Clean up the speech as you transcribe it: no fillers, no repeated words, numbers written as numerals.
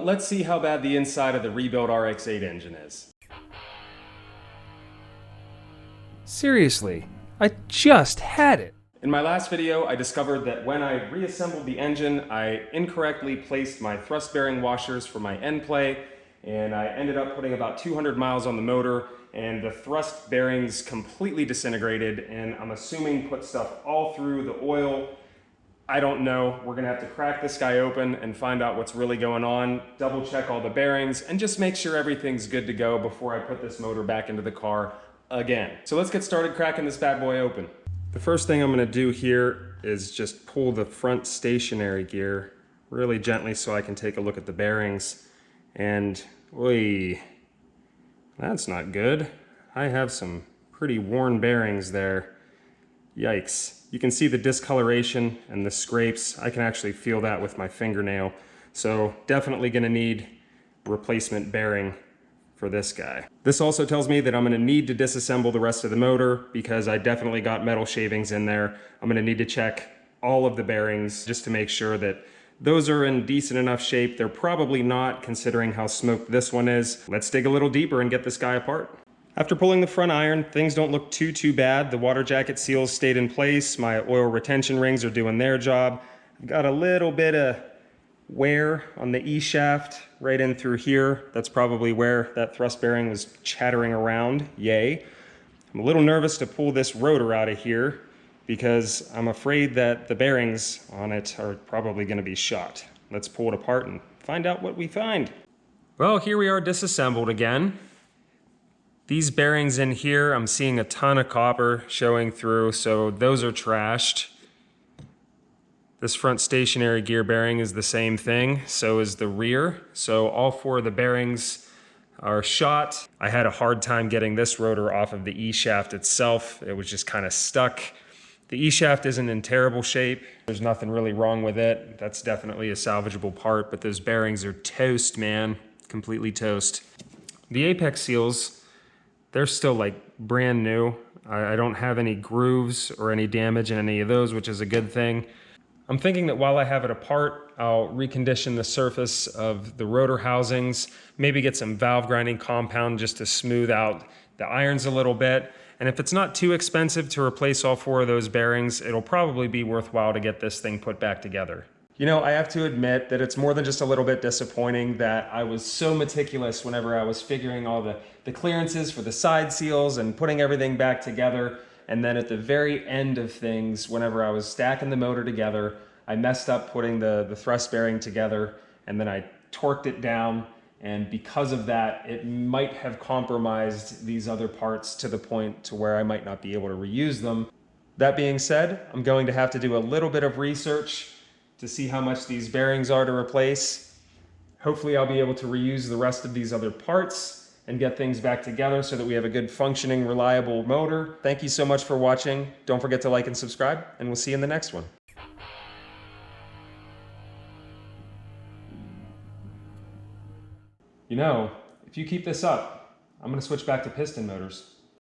Well, let's see how bad the inside of the rebuilt RX-8 engine is. Seriously, I just had it. In my last video, I discovered that when I reassembled the engine, I incorrectly placed my thrust bearing washers for my end play, and I ended up putting about 200 miles on the motor, and the thrust bearings completely disintegrated, and I'm assuming put stuff all through the oil. I don't know. We're gonna have to crack this guy open and find out what's really going on, double check all the bearings, and just make sure everything's good to go before I put this motor back into the car again. So let's get started cracking this bad boy open. The first thing I'm gonna do here is just pull the front stationary gear really gently so I can take a look at the bearings. And, oy, that's not good. I have some pretty worn bearings there. Yikes. You can see the discoloration and the scrapes. I can actually feel that with my fingernail. So definitely gonna need replacement bearing for this guy. This also tells me that I'm gonna need to disassemble the rest of the motor because I definitely got metal shavings in there. I'm gonna need to check all of the bearings just to make sure that those are in decent enough shape. They're probably not, considering how smoked this one is. Let's dig a little deeper and get this guy apart. After pulling the front iron, things don't look too bad. The water jacket seals stayed in place. My oil retention rings are doing their job. I've got a little bit of wear on the E-shaft right in through here. That's probably where that thrust bearing was chattering around. Yay. I'm a little nervous to pull this rotor out of here because I'm afraid that the bearings on it are probably going to be shot. Let's pull it apart and find out what we find. Well, here we are disassembled again. These bearings in here, I'm seeing a ton of copper showing through, so those are trashed. This front stationary gear bearing is the same thing, so is the rear. So all four of the bearings are shot. I had a hard time getting this rotor off of the E-shaft itself. It was just kind of stuck. The E-shaft isn't in terrible shape. There's nothing really wrong with it. That's definitely a salvageable part, but those bearings are toast, man. Completely toast. The apex seals, they're still like brand new. I don't have any grooves or any damage in any of those, which is a good thing. I'm thinking that while I have it apart, I'll recondition the surface of the rotor housings, maybe get some valve grinding compound just to smooth out the irons a little bit. And if it's not too expensive to replace all four of those bearings, it'll probably be worthwhile to get this thing put back together. You know, I have to admit that it's more than just a little bit disappointing that I was so meticulous whenever I was figuring all the clearances for the side seals and putting everything back together. And then at the very end of things, whenever I was stacking the motor together, I messed up putting the thrust bearing together, and then I torqued it down. And because of that, it might have compromised these other parts to the point to where I might not be able to reuse them. That being said, I'm going to have to do a little bit of research to see how much these bearings are to replace. Hopefully I'll be able to reuse the rest of these other parts and get things back together so that we have a good functioning, reliable motor. Thank you so much for watching. Don't forget to like and subscribe, and we'll see you in the next one. You know, if you keep this up, I'm gonna switch back to piston motors.